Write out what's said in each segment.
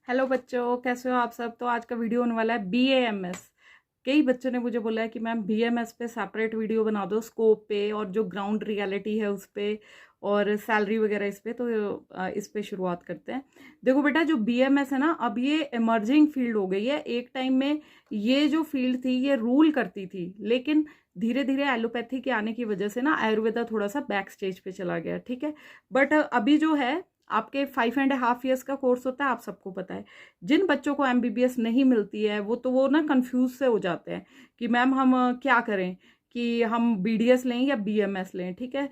Hello बच्चों, कैसे हो आप सब। तो आज का वीडियो होने वाला है बीएएमएस। कई बच्चों ने मुझे बोला है कि मैम बीएमएस पे सेपरेट वीडियो बना दो, स्कोप पे और जो ग्राउंड रियलिटी है उस पे और सैलरी वगैरह इस पे। तो इस पे शुरुआत करते हैं। देखो बेटा, जो बीएमएस है ना, अब ये इमर्जिंग फील्ड हो गई है। एक टाइम में ये जो फील्ड थी ये रूल करती थी, लेकिन धीरे धीरे एलोपैथी के आने की वजह से ना आयुर्वेदा थोड़ा सा बैक स्टेज पे चला गया, ठीक है। बट अभी जो है आपके 5.5 ईयर्स का कोर्स होता है, आप सबको पता है। जिन बच्चों को एमबीबीएस नहीं मिलती है वो ना कंफ्यूज से हो जाते हैं कि मैम हम क्या करें, कि हम बीडीएस लें या बीएमएस लें, ठीक है।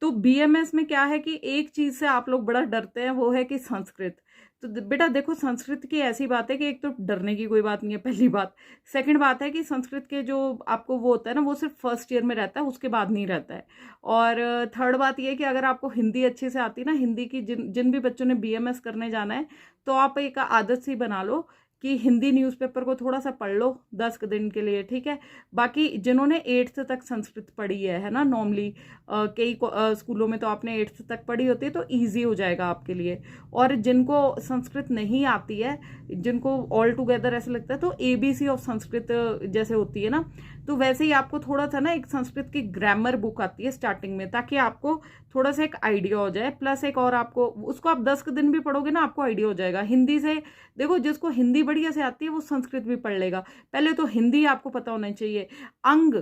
तो बीएमएस में क्या है कि एक चीज से आप लोग बड़ा डरते हैं, वो है कि संस्कृत। तो बेटा देखो, संस्कृत की ऐसी बात है कि एक तो डरने की कोई बात नहीं है, पहली बात। सेकंड बात है कि संस्कृत के जो आपको वो होता है ना, वो सिर्फ फर्स्ट ईयर में रहता है, उसके बाद नहीं रहता है। और थर्ड बात ये है कि अगर आपको हिंदी अच्छे से आती है ना, हिंदी की जिन जिन भी बच्चों ने बीएमएस करने जाना है, तो आप एक आदत सी बना लो कि हिंदी न्यूज़पेपर को थोड़ा सा पढ़ लो 10 दिन के लिए, ठीक है। बाकी जिन्होंने 8th तक संस्कृत पढ़ी है ना, नॉर्मली कई स्कूलों में तो आपने 8th तक पढ़ी होती है, तो ईजी हो जाएगा आपके लिए। और जिनको संस्कृत नहीं आती है, जिनको ऑल टुगेदर ऐसे लगता है, तो एबीसी ऑफ संस्कृत जैसे होती है ना, तो वैसे ही आपको थोड़ा सा ना एक संस्कृत की ग्रामर बुक आती है स्टार्टिंग में, ताकि आपको थोड़ा सा एक आइडिया हो जाए। प्लस एक और आपको, उसको आप 10 दिन भी पढ़ोगे ना, आपको आइडिया हो जाएगा। हिंदी से देखो, जिसको हिंदी बढ़िया से आती है वो संस्कृत भी पढ़ लेगा। पहले तो हिंदी आपको पता होना चाहिए। अंग,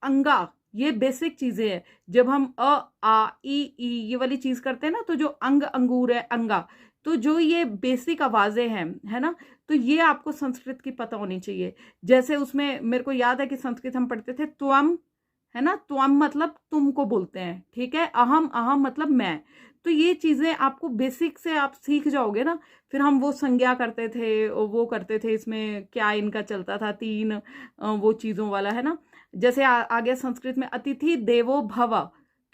अंगा, ये बेसिक चीजें हैं। जब हम अ आ ई ये वाली चीज करते हैं ना, तो जो अंग अंगूर है, अंगा, तो जो ये बेसिक आवाजें हैं, है ना, तो ये आपको संस्कृत की पता होनी चाहिए। जैसे उसमें मेरे को याद है कि संस्कृत हम पढ़ते थे, त्वम, है ना, त्वम मतलब तुमको बोलते हैं, ठीक है। अहम, अहम मतलब मैं। तो ये चीजें आपको बेसिक से आप सीख जाओगे ना। फिर हम वो संज्ञा करते थे, वो करते थे, इसमें क्या इनका चलता था, तीन वो चीजों वाला, है ना। जैसे आगे संस्कृत में अतिथि देवो भव,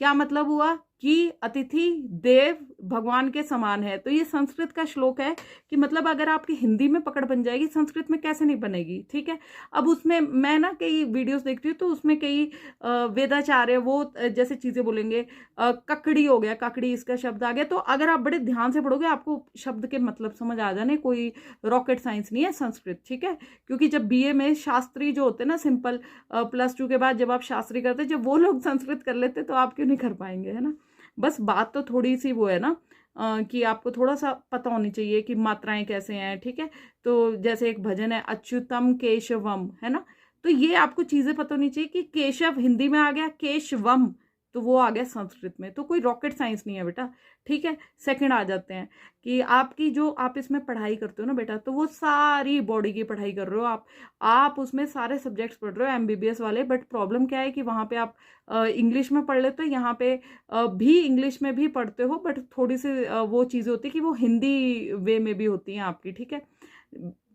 क्या मतलब हुआ कि अतिथि देव भगवान के समान है। तो ये संस्कृत का श्लोक है कि मतलब अगर आपकी हिंदी में पकड़ बन जाएगी, संस्कृत में कैसे नहीं बनेगी, ठीक है। अब उसमें मैं ना कई वीडियोस देखती हूँ, तो उसमें कई वेदाचार्य वो जैसे चीजें बोलेंगे। ककड़ी हो गया, ककड़ी इसका शब्द आ गया, तो अगर आप बड़े ध्यान से पढ़ोगे आपको शब्द के मतलब समझ आ जाने। कोई रॉकेट साइंस नहीं है संस्कृत, ठीक है। क्योंकि जब बीए में शास्त्री जो होते हैं ना, सिंपल +2 के बाद जब आप शास्त्री करते, जब वो लोग संस्कृत कर लेते, तो आप क्यों नहीं कर पाएंगे, है ना। बस बात तो थोड़ी सी वो है ना, कि आपको थोड़ा सा पता होनी चाहिए कि मात्राएं कैसे हैं, ठीक है। तो जैसे एक भजन है, अच्युतम केशवम, है ना। तो ये आपको चीजें पता होनी चाहिए कि केशव हिंदी में आ गया, केशवम तो वो आ गया संस्कृत में। तो कोई रॉकेट साइंस नहीं है बेटा, ठीक है। सेकंड आ जाते हैं कि आपकी जो आप इसमें पढ़ाई करते हो ना बेटा, तो वो सारी बॉडी की पढ़ाई कर रहे हो आप उसमें सारे सब्जेक्ट्स पढ़ रहे हो एमबीबीएस वाले। बट प्रॉब्लम क्या है कि वहां पे आप इंग्लिश में पढ़ लेते हो, यहाँ पे भी इंग्लिश में भी पढ़ते हो, बट थोड़ी सी वो चीजें होती है कि वो हिंदी वे में भी होती हैं आपकी, ठीक है।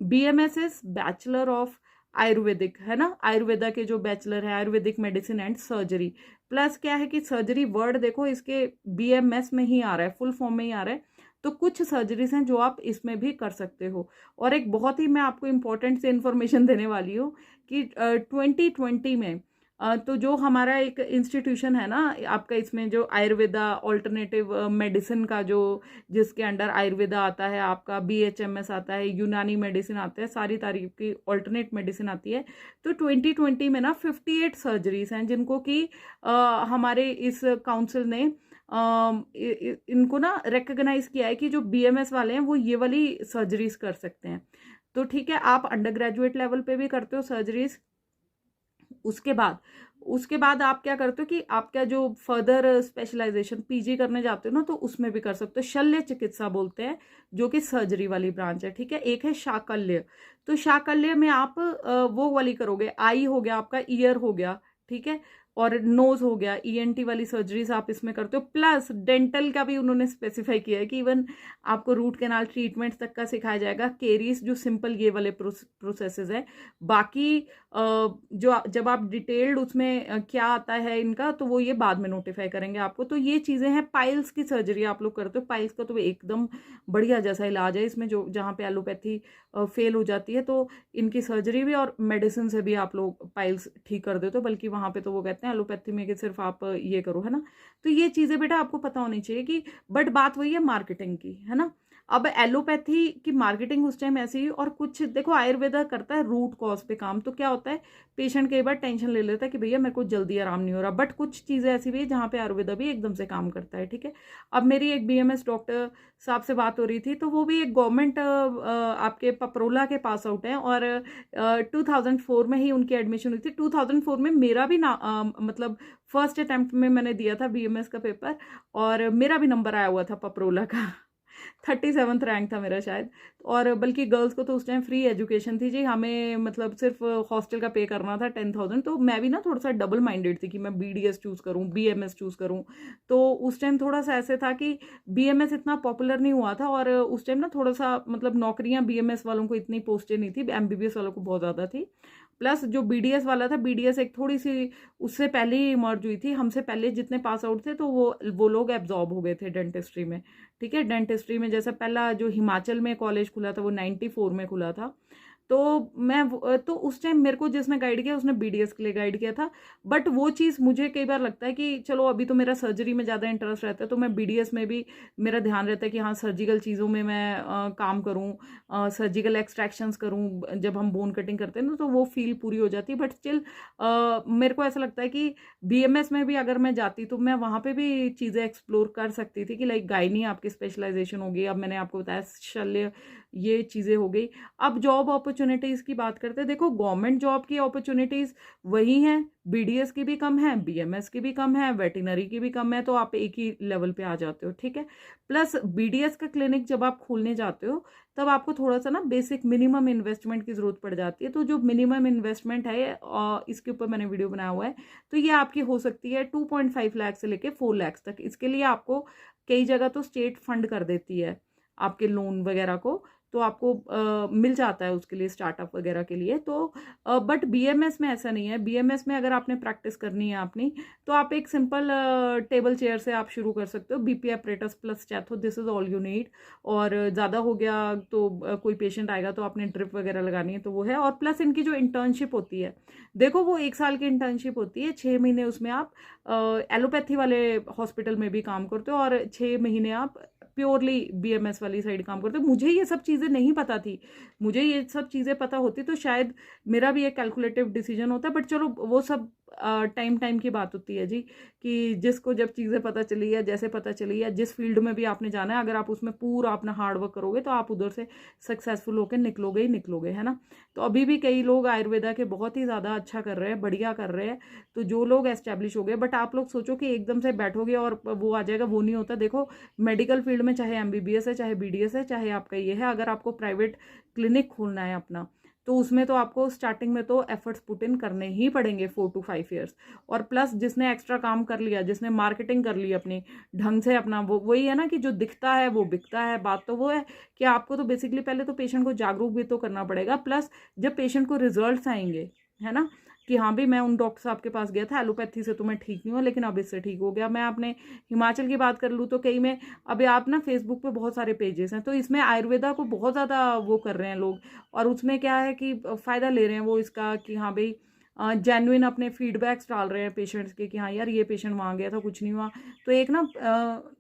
BMS is bachelor of Ayurvedic, है ना। आयुर्वेदा के जो बैचलर है, Ayurvedic medicine and surgery. Plus क्या है कि सर्जरी वर्ड देखो इसके बीएमएस में ही आ रहा है, फुल फॉर्म में ही आ रहा है। तो कुछ सर्जरीज हैं जो आप इसमें भी कर सकते हो। और एक बहुत ही मैं आपको इंपॉर्टेंट से इंफॉर्मेशन देने वाली हूँ कि 2020 में तो जो हमारा एक इंस्टीट्यूशन है ना आपका, इसमें जो आयुर्वेदा ऑल्टरनेटिव मेडिसिन का, जो जिसके अंडर आयुर्वेदा आता है, आपका बीएचएमएस आता है, यूनानी मेडिसिन आता है, सारी तारीफ की ऑल्टरनेट मेडिसिन आती है। तो 2020 में ना 58 सर्जरीज हैं जिनको कि हमारे इस काउंसिल ने इनको ना रिकग्नाइज किया है कि जो बीएमएस वाले हैं वो ये वाली सर्जरीज कर सकते हैं। तो ठीक है, आप अंडर ग्रेजुएट लेवल पे भी करते हो सर्जरीज। उसके बाद आप क्या करते हो कि आपका जो फर्दर स्पेशलाइजेशन पीजी करने जाते हो ना, तो उसमें भी कर सकते हो। शल्य चिकित्सा बोलते हैं, जो कि सर्जरी वाली ब्रांच है, ठीक है। एक है शाकल्य। तो शाकल्य में आप वो वाली करोगे, आई हो गया आपका, ईयर हो गया, ठीक है, और नोज हो गया, ईएनटी वाली सर्जरीज आप इसमें करते हो। प्लस डेंटल का भी उन्होंने स्पेसिफाई किया है कि इवन आपको रूट कैनाल ट्रीटमेंट तक का सिखाया जाएगा, केरीज जो सिंपल ये वाले प्रोसेसेस है। बाकी जो जब आप डिटेल्ड उसमें क्या आता है इनका, तो वो ये बाद में नोटिफाई करेंगे आपको। तो ये चीजें हैं। पाइल्स की सर्जरी आप लोग करते हो, पाइल्स का तो एकदम बढ़िया जैसा इलाज है इसमें, जो जहाँ पे एलोपैथी फेल हो जाती है, तो इनकी सर्जरी भी और मेडिसिन से भी आप लोग पाइल्स ठीक कर देते हो। बल्कि वहां पे तो वो कहते हैं एलोपैथी में कि सिर्फ आप ये करो, है ना। तो ये चीजें बेटा आपको पता होनी चाहिए कि, बट बात वही है मार्केटिंग की, है ना। अब एलोपैथी की मार्केटिंग उस टाइम ऐसी, और कुछ देखो आयुर्वेदा करता है रूट कॉज पे काम, तो क्या होता है पेशेंट कई बार टेंशन ले लेता है कि भैया मेरे को जल्दी आराम नहीं हो रहा, बट कुछ चीज़ें ऐसी भी है जहाँ पे आयुर्वेदा भी एकदम से काम करता है, ठीक है। अब मेरी एक बीएमएस डॉक्टर साहब से बात हो रही थी, तो वो भी एक गवर्नमेंट आपके पपरोला के पास आउट है, और 2004 में ही उनकी एडमिशन हुई थी। 2004 में मेरा भी ना मतलब फर्स्ट अटेम्प्ट में मैंने दिया था बीएमएस का पेपर, और मेरा भी नंबर आया हुआ था पपरोला का 37th रैंक था मेरा शायद। और बल्कि गर्ल्स को तो उस टाइम फ्री एजुकेशन थी जी, हमें मतलब सिर्फ हॉस्टल का पे करना था 10,000। तो मैं भी ना थोड़ा सा डबल माइंडेड थी कि मैं बीडीएस चूज़ करूँ, बीएमएस चूज़ करूँ। तो उस टाइम थोड़ा सा ऐसे था कि बीएमएस इतना पॉपुलर नहीं हुआ था, और उस टाइम ना थोड़ा सा मतलब नौकरियां बीएमएस वालों को इतनी पोस्टें नहीं थी, एमबीबीएस वालों को बहुत ज़्यादा थी। प्लस जो बीडीएस वाला था, बीडीएस एक थोड़ी सी उससे पहले ही इमर्ज हुई थी, हमसे पहले जितने पास आउट थे तो वो लोग एब्जॉर्ब हो गए थे डेंटिस्ट्री में, ठीक है। डेंटिस्ट्री में जैसे पहला जो हिमाचल में कॉलेज खुला था वो 94 में खुला था। तो तो उस टाइम मेरे को जिसने गाइड किया उसने बीडीएस के लिए गाइड किया था। बट वो चीज़ मुझे कई बार लगता है कि चलो अभी तो मेरा सर्जरी में ज़्यादा इंटरेस्ट रहता है, तो मैं बीडीएस में भी मेरा ध्यान रहता है कि हाँ सर्जिकल चीज़ों में मैं काम करूँ, सर्जिकल एक्सट्रैक्शंस करूँ। जब हम बोन कटिंग करते हैं ना तो वो फील पूरी हो जाती है। बट स्टिल मेरे को ऐसा लगता है कि बीएमएस में भी अगर मैं जाती तो मैं वहाँ पे भी चीज़ें एक्सप्लोर कर सकती थी, कि लाइक गायनी आपकी स्पेशलाइजेशन होगी, अब मैंने आपको बताया शल्य, ये चीज़ें हो गई। अब जॉब अपॉर्चुनिटीज़ की बात करते हैं, देखो गवर्नमेंट जॉब की अपॉर्चुनिटीज़ वही हैं, बीडीएस की भी कम है, बीएमएस की भी कम है, वेटरनरी की भी कम है, तो आप एक ही लेवल पे आ जाते हो, ठीक है। प्लस बीडीएस का क्लिनिक जब आप खोलने जाते हो तब आपको थोड़ा सा ना बेसिक मिनिमम इन्वेस्टमेंट की जरूरत पड़ जाती है। तो जो मिनिमम इन्वेस्टमेंट है इसके ऊपर मैंने वीडियो बनाया हुआ है, तो ये आपकी हो सकती है 2.5 लाख से लेके 4 लाख तक। इसके लिए आपको कई जगह तो स्टेट फंड कर देती है आपके लोन वगैरह को, तो आपको मिल जाता है उसके लिए, स्टार्टअप वगैरह के लिए। तो बट बीएमएस में ऐसा नहीं है। बीएमएस में अगर आपने प्रैक्टिस करनी है अपनी, तो आप एक सिंपल टेबल चेयर से आप शुरू कर सकते हो, बीपी अपरेटस प्लस चैथो, this is all you need. और ज़्यादा हो गया तो कोई पेशेंट आएगा तो आपने ड्रिप वगैरह लगानी है तो वो है। और प्लस इनकी जो इंटर्नशिप होती है, देखो वो 1 साल की इंटर्नशिप होती है, 6 महीने उसमें आप एलोपैथी वाले हॉस्पिटल में भी काम करते हो, और 6 महीने आप प्योरली बीएमएस वाली साइड काम करते हो। मुझे ये सब चीज़ें नहीं पता थी, मुझे ये सब चीज़ें पता होती तो शायद मेरा भी एक कैलकुलेटिव डिसीजन होता। बट चलो वो सब टाइम की बात होती है जी, कि जिसको जब चीज़ें पता चली है, जैसे पता चली है, जिस फील्ड में भी आपने जाना है, अगर आप उसमें पूरा अपना हार्ड वर्क करोगे तो आप उधर से सक्सेसफुल होकर निकलोगे ही निकलोगे, है ना। तो अभी भी कई लोग आयुर्वेदा के बहुत ही ज़्यादा अच्छा कर रहे हैं, बढ़िया कर रहे हैं। तो जो लोग एस्टेब्लिश हो गए, बट आप लोग सोचो कि एकदम से बैठोगे और वो आ जाएगा, वो नहीं होता। देखो मेडिकल फील्ड में चाहे एमबीबीएस है, चाहे बीडीएस है, चाहे आपका ये है, अगर आपको प्राइवेट क्लिनिक खोलना है अपना, तो उसमें तो आपको स्टार्टिंग में तो एफर्ट्स पुट इन करने ही पड़ेंगे 4 to 5 ईयर्स। और प्लस जिसने एक्स्ट्रा काम कर लिया, जिसने मार्केटिंग कर ली अपनी ढंग से अपना, वो वही है ना कि जो दिखता है वो बिकता है। बात तो वो है कि आपको तो बेसिकली पहले तो पेशेंट को जागरूक भी तो करना पड़ेगा। प्लस जब पेशेंट को रिजल्ट्स आएंगे, है ना, कि हाँ भाई मैं उन डॉक्टर साहब के पास गया था, एलोपैथी से तो मैं ठीक नहीं हुआ, लेकिन अब इससे ठीक हो गया। मैं अपने हिमाचल की बात कर लूँ तो कई में अभी आप ना फेसबुक पे बहुत सारे पेजेस हैं, तो इसमें आयुर्वेदा को बहुत ज़्यादा वो कर रहे हैं लोग, और उसमें क्या है कि फ़ायदा ले रहे हैं वो इसका, कि हाँ भाई जेन्युइन अपने फीडबैक्स डाल रहे हैं पेशेंट्स के, कि हाँ यार ये पेशेंट वहाँ गया था कुछ नहीं हुआ। तो एक ना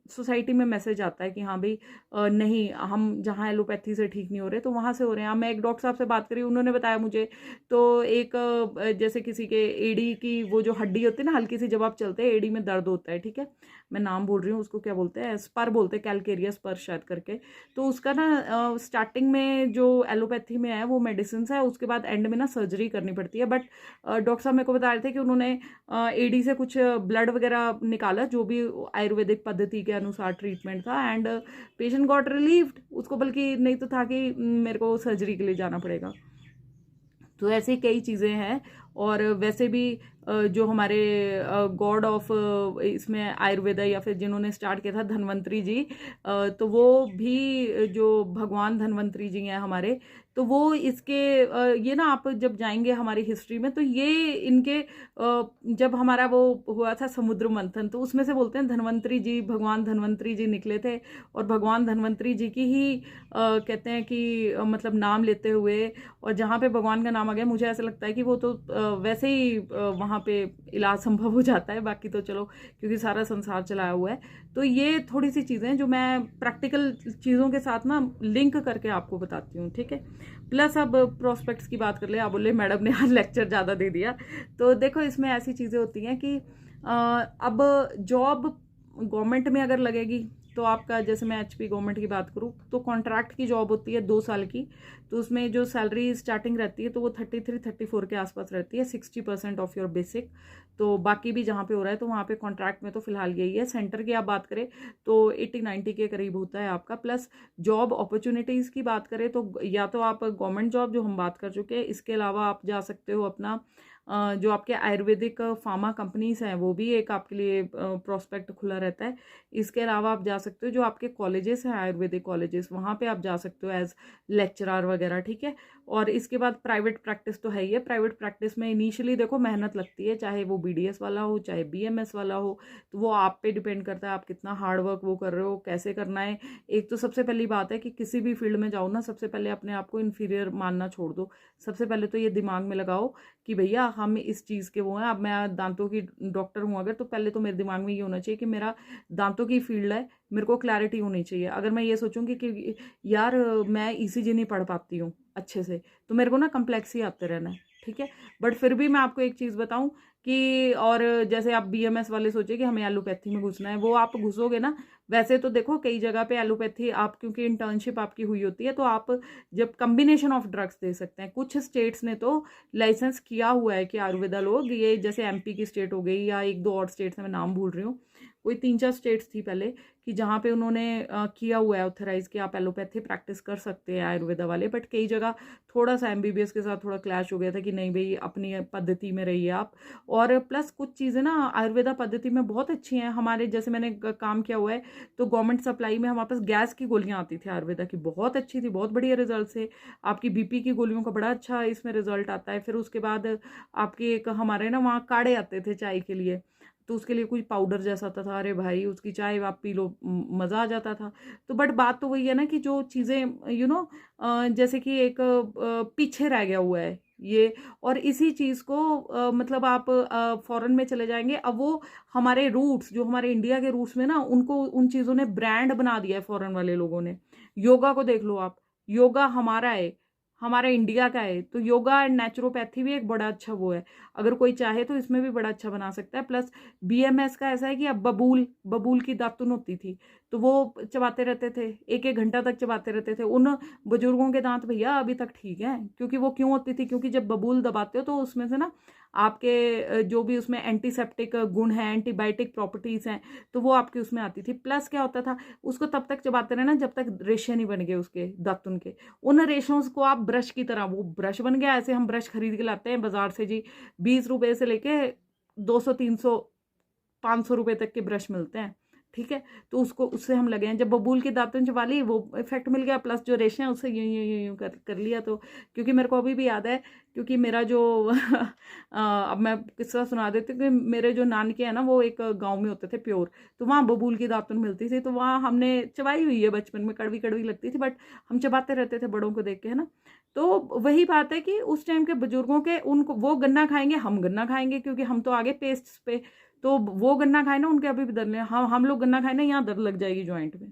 सोसाइटी में मैसेज आता है कि हाँ भाई नहीं, हम जहाँ एलोपैथी से ठीक नहीं हो रहे तो वहाँ से हो रहे हैं। मैं एक डॉक्टर साहब से बात करी, उन्होंने बताया मुझे, तो एक जैसे किसी के एडी की वो जो हड्डी होती है ना हल्की सी, जब आप चलते हैं एडी में दर्द होता है, ठीक है, मैं नाम बोल रही हूँ उसको, क्या बोलते हैं, स्पर बोलते हैं, कैलकेरिया स्पर शायद करके। तो उसका ना स्टार्टिंग में जो एलोपैथी में है वो मेडिसिन है, उसके बाद एंड में ना सर्जरी करनी पड़ती है। बट डॉक्टर साहब मेरे को बता रहे थे कि उन्होंने एडी से कुछ ब्लड वगैरह निकाला, जो भी आयुर्वेदिक पद्धति के अनुसार ट्रीटमेंट था, एंड पेशेंट गॉट रिलीव्ड। उसको बल्कि नहीं तो था कि मेरे को सर्जरी के लिए जाना पड़ेगा। तो ऐसे कई चीज़ें हैं। और वैसे भी जो हमारे गॉड ऑफ इसमें आयुर्वेदा, या फिर जिन्होंने स्टार्ट किया था धन्वंतरी जी, तो वो भी जो भगवान धन्वंतरी जी हैं हमारे, तो वो इसके ये ना आप जब जाएंगे हमारी हिस्ट्री में तो ये इनके जब हमारा वो हुआ था समुद्र मंथन, तो उसमें से बोलते हैं धन्वंतरी जी, भगवान धन्वंतरी जी निकले थे। और भगवान धन्वंतरी जी की ही कहते हैं कि मतलब नाम लेते हुए, और जहाँ पे भगवान का नाम आ गया, मुझे ऐसा लगता है कि वो तो वैसे ही वहाँ पे इलाज संभव हो जाता है, बाकी तो चलो क्योंकि सारा संसार चलाया हुआ है। तो ये थोड़ी सी चीज़ें जो मैं प्रैक्टिकल चीज़ों के साथ ना लिंक करके आपको बताती हूँ, ठीक है। प्लस अब प्रोस्पेक्ट्स की बात कर ले, आप बोले मैडम ने आज लेक्चर ज़्यादा दे दिया। तो देखो इसमें ऐसी चीज़ें होती हैं कि अब जॉब गवर्नमेंट में अगर लगेगी तो आपका, जैसे मैं एचपी गवर्नमेंट की बात करूँ तो कॉन्ट्रैक्ट की जॉब होती है 2 साल की, तो उसमें जो सैलरी स्टार्टिंग रहती है तो वो 33-34 के आसपास रहती है, 60% ऑफ योर बेसिक। तो बाकी भी जहाँ पे हो रहा है तो वहाँ पे कॉन्ट्रैक्ट में तो फिलहाल यही है। सेंटर की आप बात करें तो 80-90 के करीब होता है आपका। प्लस जॉब अपॉर्चुनिटीज़ की बात करें तो या तो आप गवर्नमेंट जॉब जो हम बात कर चुके हैं, इसके अलावा आप जा सकते हो अपना जो आपके आयुर्वेदिक फार्मा कंपनीज हैं वो भी एक आपके लिए प्रोस्पेक्ट खुला रहता है। इसके अलावा आप जा सकते हो जो आपके कॉलेजेस हैं, आयुर्वेदिक कॉलेजेस, वहाँ पे आप जा सकते हो एज लेक्चरर वगैरह, ठीक है। और इसके बाद प्राइवेट प्रैक्टिस तो है ही है। प्राइवेट प्रैक्टिस में इनिशियली देखो मेहनत लगती है, चाहे वो बीडीएस वाला हो चाहे बीएमएस वाला हो, तो वो आप पे डिपेंड करता है आप कितना हार्ड वर्क वो कर रहे हो, कैसे करना है। एक तो सबसे पहली बात है कि किसी भी फील्ड में जाओ ना, सबसे पहले अपने आप को इन्फीरियर मानना छोड़ दो। सबसे पहले तो ये दिमाग में लगाओ कि भैया हम इस चीज़ के वो हैं। अब मैं दांतों की डॉक्टर हूँ अगर, तो पहले तो मेरे दिमाग में ये होना चाहिए कि मेरा दांतों की फील्ड है, मेरे को क्लैरिटी होनी चाहिए। अगर मैं ये सोचूंगी कि यार मैं ईसीजी नहीं पढ़ पाती हूँ अच्छे से, तो मेरे को ना कम्प्लेक्स ही आते रहना है, ठीक है। बट फिर भी मैं आपको एक चीज़ बताऊं कि, और जैसे आप बीएमएस वाले सोचे कि हमें एलोपैथी में घुसना है, वो आप घुसोगे ना, वैसे तो देखो कई जगह पे एलोपैथी आप, क्योंकि इंटर्नशिप आपकी हुई होती है, तो आप जब कम्बिनेशन ऑफ ड्रग्स दे सकते हैं। कुछ स्टेट्स ने तो लाइसेंस किया हुआ है कि आयुर्वेदा लोग, ये जैसे एमपी की स्टेट हो गई या एक दो और स्टेट्स हैं, मैं नाम भूल रही हूँ, कोई 3-4 स्टेट्स थी पहले, कि जहाँ पे उन्होंने किया हुआ है ऑथराइज कि आप एलोपैथी प्रैक्टिस कर सकते हैं आयुर्वेदा वाले। बट कई जगह थोड़ा सा एमबीबीएस के साथ थोड़ा क्लैश हो गया था कि नहीं भाई अपनी पद्धति में रहिए आप। और प्लस कुछ चीज़ें ना आयुर्वेदा पद्धति में बहुत अच्छी हैं हमारे, जैसे मैंने काम किया हुआ है तो गवर्नमेंट सप्लाई में हमारे पास गैस की गोलियां आती थी आयुर्वेदा की, बहुत अच्छी थी, बहुत बढ़िया रिजल्ट से। आपकी बीपी की गोलियों का बड़ा अच्छा इसमें रिजल्ट आता है। फिर उसके बाद आपके एक हमारे ना वहाँ काढ़े आते थे चाय के लिए, तो उसके लिए कोई पाउडर जैसा आता था, अरे भाई उसकी चाय आप पी लो, मज़ा आ जाता था। तो बट बात तो वही है ना कि जो चीज़ें जैसे कि एक पीछे रह गया हुआ है ये, और इसी चीज़ को मतलब आप फॉरेन में चले जाएंगे, अब वो हमारे रूट्स, जो हमारे इंडिया के रूट्स में ना, उनको उन चीज़ों ने ब्रांड बना दिया है फॉरेन वाले लोगों ने। योगा को देख लो आप, योगा हमारा है, हमारा इंडिया का है, तो योगा एंड नेचुरोपैथी भी एक बड़ा अच्छा वो है। अगर कोई चाहे तो इसमें भी बड़ा अच्छा बना सकता है। प्लस बीएमएस का ऐसा है कि अब बबूल बबूल की दातुन होती थी, तो वो चबाते रहते थे, 1-1 घंटा तक चबाते रहते थे। उन बुजुर्गों के दांत भैया अभी तक ठीक है, क्योंकि वो क्यों होती थी, क्योंकि जब बबूल दबाते हो तो उसमें से ना आपके जो भी उसमें एंटीसेप्टिक गुण हैं, एंटीबायोटिक प्रॉपर्टीज हैं, तो वो आपकी उसमें आती थी। प्लस क्या होता था, उसको तब तक चबाते रहना जब तक रेशे नहीं बन गए उसके दातुन के। उन रेशों को आप ब्रश की तरह, वो ब्रश बन गया, ऐसे हम ब्रश खरीद के लाते हैं बाजार से जी, 20 रुपए से लेके 200-300-500 रुपए तक के ब्रश मिलते हैं, ठीक है। तो उसको, उससे हम लगे हैं, जब बबूल की दातुन चबा ली वो इफेक्ट मिल गया, प्लस जो रेशे हैं उससे यूं यूं यूं यूं कर लिया। तो क्योंकि मेरे को अभी भी याद है, क्योंकि मेरा जो अब मैं किस्सा सुना देती हूँ कि मेरे जो नानके हैं ना वो एक गांव में होते थे प्योर, तो वहाँ बबूल की दातुन मिलती थी, तो वहाँ हमने चबाई हुई है बचपन में, कड़वी कड़वी लगती थी बट हम चबाते रहते थे बड़ों को देख के, है ना। तो वही बात है कि उस टाइम के बुजुर्गों के, उनको वो गन्ना खाएंगे, हम गन्ना खाएंगे, क्योंकि हम तो आगे पेस्ट पे, तो वो गन्ना खाए ना उनके अभी भी दर्द ले, हम लोग गन्ना खाए ना यहाँ दर्द लग जाएगी ज्वाइंट में।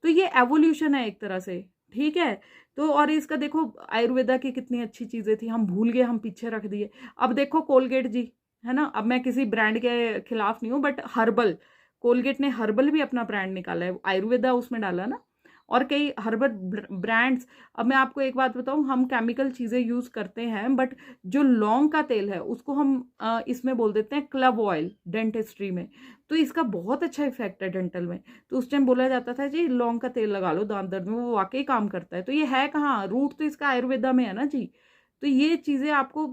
तो ये एवोल्यूशन है एक तरह से, ठीक है। तो और इसका देखो आयुर्वेदा की कितनी अच्छी चीजें थी, हम भूल गए, हम पीछे रख दिए। अब देखो कोलगेट जी, है ना, अब मैं किसी ब्रांड के खिलाफ नहीं हूँ, बट हर्बल, कोलगेट ने हर्बल भी अपना ब्रांड निकाला है, आयुर्वेदा उसमें डाला ना, और कई हर्बल ब्रांड्स। अब मैं आपको एक बात बताऊं, हम केमिकल चीजें यूज करते हैं, बट जो लौंग का तेल है उसको हम इसमें बोल देते हैं क्लव ऑयल डेंटिस्ट्री में, तो इसका बहुत अच्छा इफेक्ट है डेंटल में। तो उस टाइम बोला जाता था जी लौंग का तेल लगा लो दांत दर्द में, वो वाकई काम करता है। तो ये है कहाँ, रूट तो इसका आयुर्वेदा में है ना जी। तो ये चीजें आपको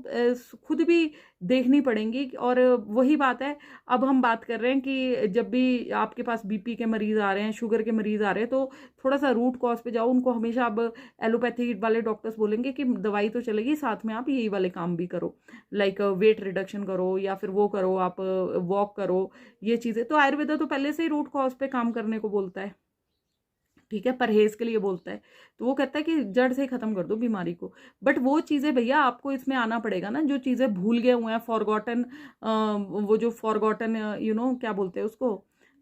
खुद भी देखनी पड़ेंगी। और वही बात है, अब हम बात कर रहे हैं कि जब भी आपके पास बीपी के मरीज आ रहे हैं, शुगर के मरीज आ रहे हैं, तो थोड़ा सा रूट कॉज पे जाओ। उनको हमेशा अब एलोपैथी वाले डॉक्टर्स बोलेंगे कि दवाई तो चलेगी, साथ में आप यही वाले काम भी करो, लाइक वेट रिडक्शन करो, या फिर वो करो, आप वॉक करो, ये चीजें। तो आयुर्वेदा तो पहले से ही रूट कॉज पे काम करने को बोलता है। ठीक है, परहेज के लिए बोलता है। तो वो कहता है कि जड़ से ही खत्म कर दो बीमारी को। बट वो चीज़ें भैया आपको इसमें आना पड़ेगा ना, जो चीज़ें भूल गए हुए हैं, फॉरगॉटन, वो जो फॉरगॉटन, क्या बोलते हैं उसको,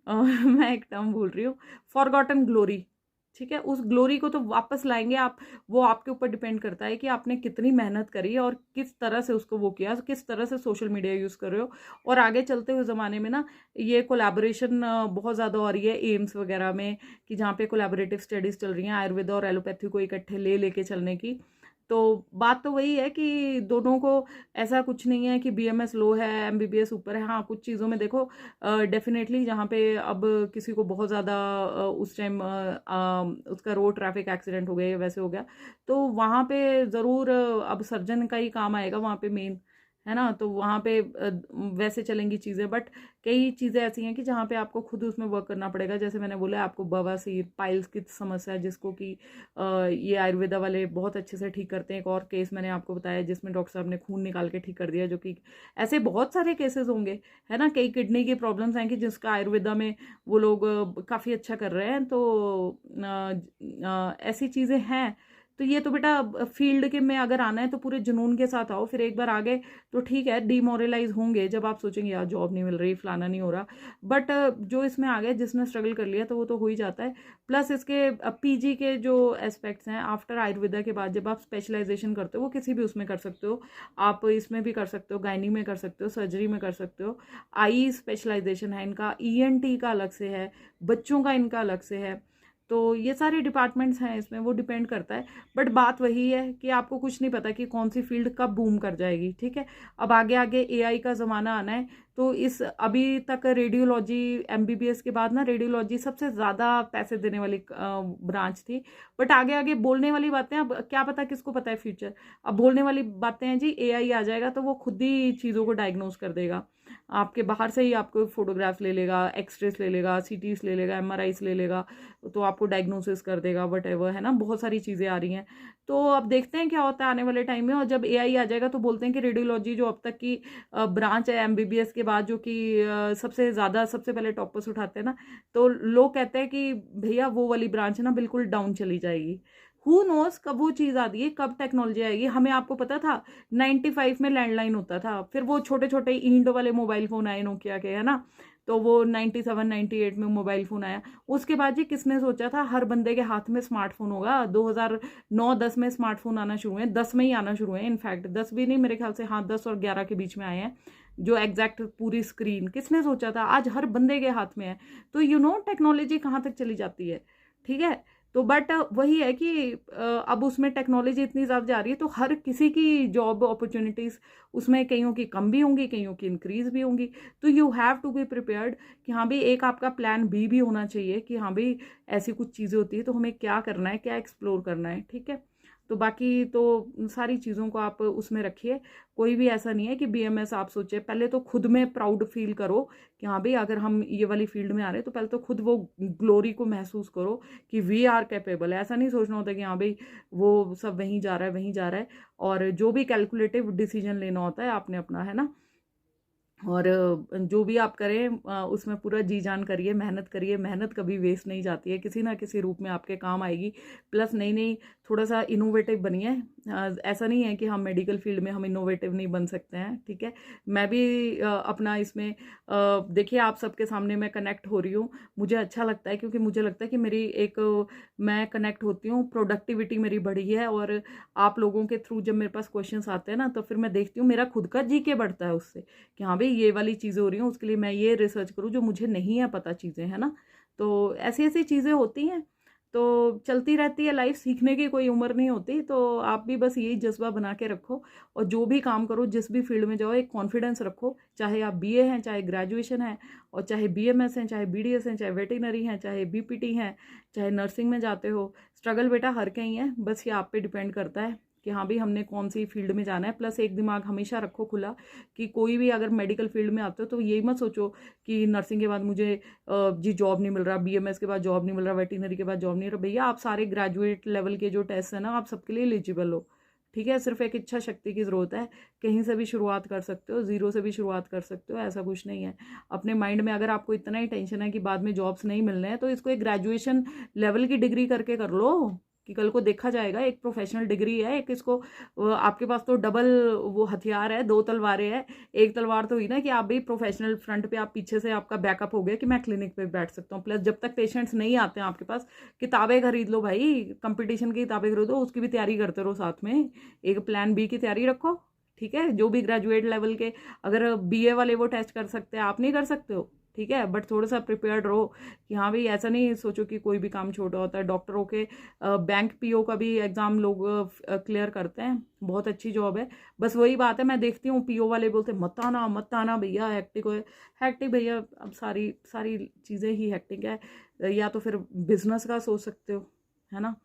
मैं एक टर्म भूल रही हूँ, फॉरगॉटन ग्लोरी। ठीक है, उस ग्लोरी को तो वापस लाएंगे आप। वो आपके ऊपर डिपेंड करता है कि आपने कितनी मेहनत करी और किस तरह से उसको वो किया, किस तरह से सोशल मीडिया यूज़ कर रहे हो। और आगे चलते हुए ज़माने में ना, ये कोलैबोरेशन बहुत ज़्यादा हो रही है एम्स वगैरह में, कि जहाँ पे कोलैबोरेटिव स्टडीज़ चल रही हैं आयुर्वेदा और एलोपैथी को इकट्ठे लेके चलने की। तो बात तो वही है कि दोनों को, ऐसा कुछ नहीं है कि बीएमएस लो है, एमबीबीएस ऊपर है। हाँ, कुछ चीज़ों में देखो डेफिनेटली, जहाँ पे अब किसी को बहुत ज़्यादा उस टाइम उसका रोड ट्रैफिक एक्सीडेंट हो गया या वैसे हो गया, तो वहाँ पे ज़रूर अब सर्जन का ही काम आएगा वहाँ पे मेन, है ना। तो वहाँ पे वैसे चलेंगी चीज़ें। बट कई चीज़ें ऐसी हैं कि जहाँ पे आपको खुद उसमें वर्क करना पड़ेगा। जैसे मैंने बोला, आपको बवासीर, पाइल्स की समस्या है, जिसको कि ये आयुर्वेदा वाले बहुत अच्छे से ठीक करते हैं। एक और केस मैंने आपको बताया जिसमें डॉक्टर साहब ने खून निकाल के ठीक कर दिया, जो कि ऐसे बहुत सारे केसेस होंगे, है ना। कई किडनी की प्रॉब्लम्स हैं कि जिसका आयुर्वेदा में वो लोग काफ़ी अच्छा कर रहे हैं। तो ऐसी चीज़ें हैं। तो ये तो बेटा, फील्ड के में अगर आना है तो पूरे जुनून के साथ आओ। फिर एक बार आ गए तो ठीक है, डिमोरलाइज होंगे जब आप सोचेंगे यार जॉब नहीं मिल रही, फलाना नहीं हो रहा। बट जो इसमें आ गए, जिसने स्ट्रगल कर लिया, तो वो तो हो ही जाता है। प्लस इसके पीजी के जो एस्पेक्ट्स हैं आफ्टर आयुर्वेदा के बाद, जब आप स्पेशलाइजेशन करते हो, वो किसी भी उसमें कर सकते हो। आप इसमें भी कर सकते हो, गायनी में कर सकते हो, सर्जरी में कर सकते हो। आई स्पेशलाइजेशन है इनका, ईएनटी का अलग से है, बच्चों का इनका अलग से है। तो ये सारे डिपार्टमेंट्स हैं इसमें, वो डिपेंड करता है। बट बात वही है कि आपको कुछ नहीं पता कि कौन सी फील्ड कब बूम कर जाएगी। ठीक है, अब आगे आगे एआई का ज़माना आना है। तो इस अभी तक रेडियोलॉजी, एमबीबीएस के बाद ना रेडियोलॉजी सबसे ज़्यादा पैसे देने वाली ब्रांच थी। बट आगे आगे बोलने वाली बातें, अब क्या पता किसको पता है फ्यूचर। अब बोलने वाली बातें हैं जी, एआई आ जाएगा तो वो खुद ही चीज़ों को डायग्नोस कर देगा। आपके बाहर से ही आपको फोटोग्राफ्स ले लेगा, एक्सरेस ले लेगा, सीटीज ले लेगा, एमआरआईस ले लेगा, तो आपको डायग्नोसिस कर देगा, वट एवर, है ना। बहुत सारी चीज़ें आ रही हैं। तो अब देखते हैं क्या होता है आने वाले टाइम में। और जब एआई आ जाएगा तो बोलते हैं कि रेडियोलॉजी जो अब तक की ब्रांच है एमबीबीएस के बाद, जो कि सबसे ज़्यादा, सबसे पहले टॉपर्स उठाते हैं ना, तो लोग कहते हैं कि भैया वो वाली ब्रांच है ना बिल्कुल डाउन चली जाएगी। हु नोस कब वो चीज़ आती है, कब टेक्नोलॉजी आएगी। हमें, आपको पता था 95 में लैंडलाइन होता था, फिर वो छोटे छोटे ईंट वाले मोबाइल फ़ोन आए नोकिया के, है ना। तो वो 97 98 में मोबाइल फ़ोन आया। उसके बाद जी किसने सोचा था हर बंदे के हाथ में स्मार्टफोन होगा। 2009-10 में स्मार्टफोन आना शुरू हुए, 10 में ही आना शुरू हुए। इनफैक्ट 10 भी नहीं, मेरे ख्याल से हाँ 10 और 11 के बीच में आए हैं, जो एग्जैक्ट पूरी स्क्रीन। किसने सोचा था, आज हर बंदे के हाथ में है। तो टेक्नोलॉजी कहाँ तक चली जाती है। ठीक है, तो बट वही है कि अब उसमें टेक्नोलॉजी इतनी ज़्यादा जा रही है, तो हर किसी की जॉब अपॉर्चुनिटीज़ उसमें कईयों की कम भी होंगी, कईयों की इंक्रीज भी होंगी। तो you have to be prepared कि हाँ भाई, एक आपका प्लान बी भी होना चाहिए कि हाँ भाई ऐसी कुछ चीज़ें होती है तो हमें क्या करना है, क्या एक्सप्लोर करना है। ठीक है, तो बाकी तो सारी चीज़ों को आप उसमें रखिए। कोई भी ऐसा नहीं है कि बीएमएस आप सोचे, पहले तो खुद में प्राउड फील करो कि हाँ भाई अगर हम ये वाली फील्ड में आ रहे हैं तो पहले तो खुद वो ग्लोरी को महसूस करो कि वी आर कैपेबल है। ऐसा नहीं सोचना होता कि हाँ भाई वो सब वहीं जा रहा है, वहीं जा रहा है। और जो भी कैलकुलेटिव डिसीजन लेना होता है आपने अपना, है ना। और जो भी आप करें उसमें पूरा जी जान करिए, मेहनत करिए। मेहनत कभी वेस्ट नहीं जाती है, किसी ना किसी रूप में आपके काम आएगी। प्लस नई नई थोड़ा सा इनोवेटिव बनिए। ऐसा नहीं है कि हम मेडिकल फील्ड में हम इनोवेटिव नहीं बन सकते हैं। ठीक है, मैं भी अपना इसमें देखिए आप सबके सामने मैं कनेक्ट हो रही हूँ। मुझे अच्छा लगता है, क्योंकि मुझे लगता है कि मेरी एक मैं कनेक्ट होती हूँ, प्रोडक्टिविटी मेरी बढ़ी है। और आप लोगों के थ्रू जब मेरे पास क्वेश्चंस आते हैं ना, तो फिर मैं देखती हूँ मेरा खुद का जीके बढ़ता है उससे, कि हाँ भाई ये वाली चीज़ें हो रही हैं, उसके लिए मैं ये रिसर्च करूँ जो मुझे नहीं है पता चीज़ें, है ना। तो ऐसी ऐसी चीज़ें होती हैं। तो चलती रहती है लाइफ, सीखने की कोई उम्र नहीं होती। तो आप भी बस यही जज्बा बना के रखो, और जो भी काम करो, जिस भी फील्ड में जाओ, एक कॉन्फिडेंस रखो। चाहे आप बीए हैं, चाहे ग्रेजुएशन है, और चाहे बीएमएस हैं, चाहे बीडीएस हैं, चाहे वेटरनरी हैं, चाहे बीपीटी हैं, चाहे नर्सिंग में जाते हो। स्ट्रगल बेटा हर कहीं है, बस ये आप पे डिपेंड करता है कि हाँ भाई हमने कौन सी फील्ड में जाना है। प्लस एक दिमाग हमेशा रखो खुला, कि कोई भी अगर मेडिकल फील्ड में आते हो तो यही मत सोचो कि नर्सिंग के बाद मुझे जी जॉब नहीं मिल रहा, बीएमएस के बाद जॉब नहीं मिल रहा, वेटरनरी के बाद जॉब नहीं मिल रहा। भैया आप सारे ग्रेजुएट लेवल के जो टेस्ट है ना, आप सबके लिए एलिजिबल हो। ठीक है, सिर्फ एक इच्छा शक्ति की ज़रूरत है। कहीं से भी शुरुआत कर सकते हो, ज़ीरो से भी शुरुआत कर सकते हो, ऐसा कुछ नहीं है। अपने माइंड में अगर आपको इतना ही टेंशन है कि बाद में जॉब्स नहीं मिलने हैं, तो इसको एक ग्रेजुएशन लेवल की डिग्री करके कर लो, कि कल को देखा जाएगा। एक प्रोफेशनल डिग्री है, एक इसको आपके पास तो डबल वो हथियार है, दो तलवारें हैं। एक तलवार तो हुई ना कि आप भी प्रोफेशनल फ्रंट पे, आप पीछे से आपका बैकअप हो गया कि मैं क्लिनिक पे बैठ सकता हूँ। प्लस जब तक पेशेंट्स नहीं आते हैं आपके पास, किताबें खरीद लो भाई, कंपटीशन की किताबें खरीदो, उसकी भी तैयारी करते रहो साथ में। एक प्लान बी की तैयारी रखो, ठीक है। जो भी ग्रेजुएट लेवल के, अगर बीए वाले वो टेस्ट कर सकते हैं, आप नहीं कर सकते हो, ठीक है। बट थोड़ा सा प्रिपेयर्ड रहो कि हाँ भाई, ऐसा नहीं सोचो कि कोई भी काम छोटा होता है। डॉक्टरों के बैंक पीओ का भी एग्जाम लोग क्लियर करते हैं, बहुत अच्छी जॉब है। बस वही बात है, मैं देखती हूँ पीओ वाले बोलते मत आना भैया, हेक्टिक है। हेक्टिक भैया, अब सारी सारी चीज़ें ही हेक्टिक है। या तो फिर बिजनेस का सोच सकते हो, है ना।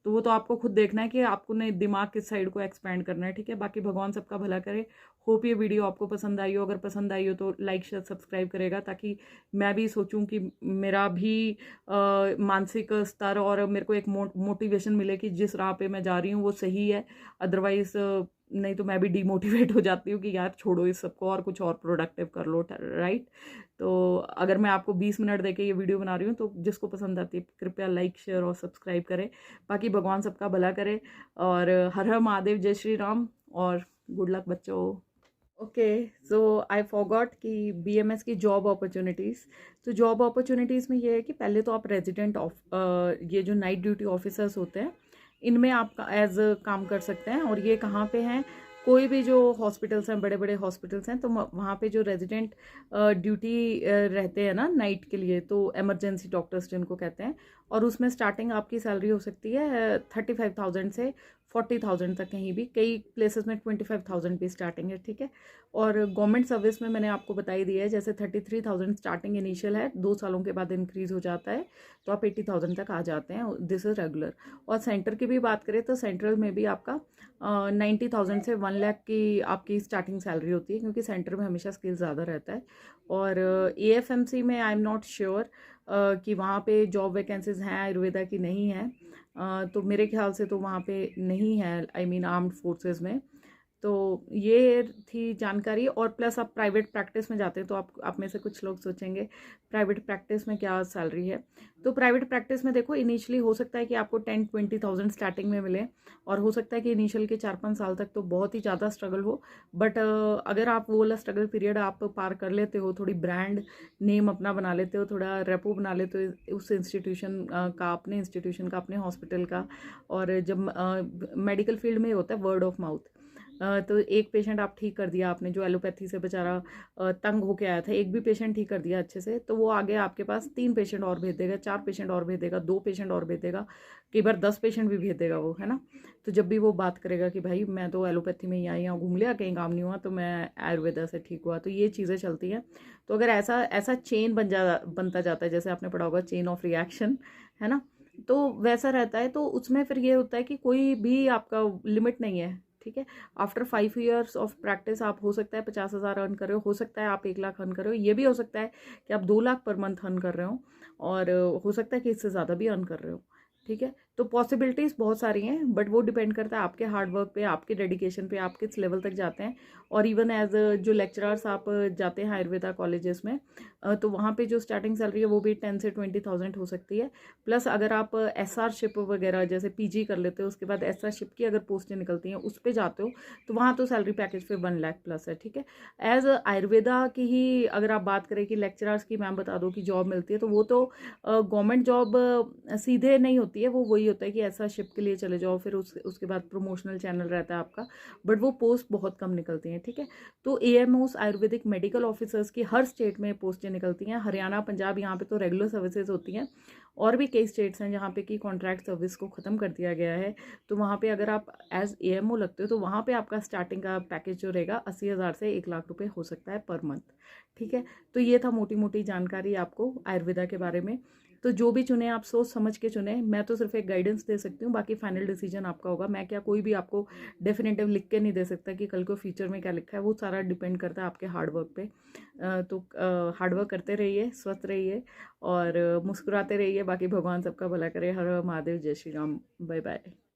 तो वो तो आपको खुद देखना है कि आपको ने दिमाग किस साइड को एक्सपेंड करना है, ठीक है। बाकी भगवान सबका भला करे। होप ये वीडियो आपको पसंद आई हो। अगर पसंद आई हो तो लाइक शेयर सब्सक्राइब करेगा, ताकि मैं भी सोचूं कि मेरा भी मानसिक स्तर और मेरे को एक मोटिवेशन मिले कि जिस राह पे मैं जा रही हूँ वो सही है। अदरवाइज नहीं तो मैं भी डिमोटिवेट हो जाती हूँ कि यार छोड़ो इस सबको और कुछ और प्रोडक्टिव कर लो, राइट। तो अगर मैं आपको 20 मिनट देके ये वीडियो बना रही हूँ, तो जिसको पसंद आती है कृपया लाइक शेयर और सब्सक्राइब करें। बाकी भगवान सबका भला करे। और हर हर महादेव, जय श्री राम, और गुड लक बच्चों। ओके, सो आई फॉरगॉट कि बीएमएस की जॉब अपॉर्चुनिटीज़। तो जॉब अपॉर्चुनिटीज़ में ये है कि पहले तो आप रेजिडेंट ऑफ ये जो नाइट ड्यूटी ऑफिसर्स होते हैं, इनमें आप एज काम कर सकते हैं। और ये कहाँ पे हैं, कोई भी जो हॉस्पिटल्स हैं, बड़े बड़े हॉस्पिटल्स हैं, तो वहाँ पे जो रेजिडेंट ड्यूटी रहते हैं ना नाइट के लिए, तो एमरजेंसी डॉक्टर्स जिनको कहते हैं, और उसमें स्टार्टिंग आपकी सैलरी हो सकती है 35,000 से 40,000 तक। कहीं भी कई प्लेसेस में 25,000 भी स्टार्टिंग है, ठीक है। और गवर्नमेंट सर्विस में मैंने आपको बताई दिया है, जैसे 33,000 स्टार्टिंग इनिशियल है, 2 सालों के बाद इंक्रीज हो जाता है, तो आप 80,000 तक आ जाते हैं, दिस इज रेगुलर। और सेंटर की भी बात करें तो सेंट्रल में भी आपका 90,000 से 1 लाख की आपकी स्टार्टिंग सैलरी होती है, क्योंकि सेंटर में हमेशा स्किल ज़्यादा रहता है। और एएफएमसी में आई एम नॉट श्योर कि वहाँ पे जॉब वैकेंसीज हैं आयुर्वेदा की, नहीं है। तो मेरे ख्याल से तो वहाँ पे नहीं है, आई मीन आर्म्ड फोर्सेस में। तो ये थी जानकारी। और प्लस आप प्राइवेट प्रैक्टिस में जाते हैं, तो आप में से कुछ लोग सोचेंगे प्राइवेट प्रैक्टिस में क्या सैलरी है। तो प्राइवेट प्रैक्टिस में देखो, इनिशियली हो सकता है कि आपको 10-20,000 स्टार्टिंग में मिले, और हो सकता है कि इनिशियल के 4-5 साल तक तो बहुत ही ज़्यादा स्ट्रगल हो। बट अगर आप वो वाला स्ट्रगल पीरियड आप पार कर लेते हो, थोड़ी ब्रांड नेम अपना बना लेते हो, थोड़ा रेपो बना लेते हो उस इंस्टीट्यूशन का, अपने इंस्टीट्यूशन का, अपने हॉस्पिटल का। और जब मेडिकल फील्ड में होता है वर्ड ऑफ माउथ, तो एक पेशेंट आप ठीक कर दिया आपने, जो एलोपैथी से बेचारा तंग होके आया था, एक भी पेशेंट ठीक कर दिया अच्छे से, तो वो आगे आपके पास 3 पेशेंट और भेज देगा, 4 पेशेंट और भेज देगा, 2 पेशेंट और भेज देगा, कई बार 10 पेशेंट भी भेज देगा वो, है ना। तो जब भी वो बात करेगा कि भाई मैं तो एलोपैथी में यहाँ घूम लिया, कहीं काम नहीं हुआ, तो मैं आयुर्वेदा से ठीक हुआ, तो ये चीज़ें चलती हैं। तो अगर ऐसा ऐसा चेन बनता जाता है, जैसे आपने पढ़ा होगा चेन ऑफ रिएक्शन, है ना, तो वैसा रहता है। तो उसमें फिर ये होता है कि कोई भी आपका लिमिट नहीं है, ठीक है। आफ्टर 5 ईयर्स ऑफ प्रैक्टिस आप हो सकता है 50,000 अर्न कर रहे हो, हो सकता है आप 1 लाख अर्न कर रहे हो, ये भी हो सकता है कि आप 2 लाख पर मंथ अर्न कर रहे हो, और हो सकता है कि इससे ज़्यादा भी अर्न कर रहे हो, ठीक है। तो पॉसिबिलिटीज़ बहुत सारी हैं, बट वो डिपेंड करता है आपके हार्ड वर्क पे, आपके डेडिकेशन पे, आप किस लेवल तक जाते हैं। और इवन एज जो लेक्चरर्स आप जाते हैं आयुर्वेदा कॉलेजेस में, तो वहाँ पे जो स्टार्टिंग सैलरी है वो भी 10 से 20,000 हो सकती है। प्लस अगर आप एसआर शिप वगैरह जैसे पीजी कर लेते हो, उसके बाद एसआर शिप की अगर पोस्टें निकलती हैं उस पर जाते हो, तो वहाँ तो सैलरी पैकेज फिर 1 लाख प्लस है, ठीक है। एज आयुर्वेदा की ही अगर आप बात करें कि लेक्चरर्स की मैम बता दो कि जॉब मिलती है, तो वो तो गवर्नमेंट जॉब सीधे नहीं होती है, वो वही होता है कि ऐसा शिप के लिए चले जाओ, फिर उसके बाद प्रमोशनल चैनल रहता है आपका, बट वो पोस्ट बहुत कम निकलती हैं, ठीक है। तो एएमओस आयुर्वेदिक मेडिकल ऑफिसर्स की हर स्टेट में पोस्टें निकलती हैं, हरियाणा, पंजाब, यहाँ पे तो रेगुलर सर्विसेज होती हैं। और भी कई स्टेट्स हैं जहाँ पे कि कॉन्ट्रैक्ट सर्विस को ख़त्म कर दिया गया है, तो वहाँ पे अगर आप एज एएमओ लगते हो, तो वहाँ पे आपका स्टार्टिंग का पैकेज जो रहेगा 80,000 से 1 लाख रुपए हो सकता है पर मंथ, ठीक है। तो ये था मोटी मोटी जानकारी आपको आयुर्वेदा के बारे में। तो जो भी चुने आप सोच समझ के चुने, मैं तो सिर्फ एक गाइडेंस दे सकती हूँ, बाकी फाइनल डिसीजन आपका होगा। मैं क्या कोई भी आपको डेफिनेटिव लिख के नहीं दे सकता कि कल को फ्यूचर में क्या लिखा है, वो सारा डिपेंड करता है आपके हार्डवर्क पे। तो हार्डवर्क करते रहिए, स्वस्थ रहिए, और मुस्कुराते रहिए। बाकी भगवान सबका भला करे। हर हर महादेव, जय श्री राम, बाय बाय।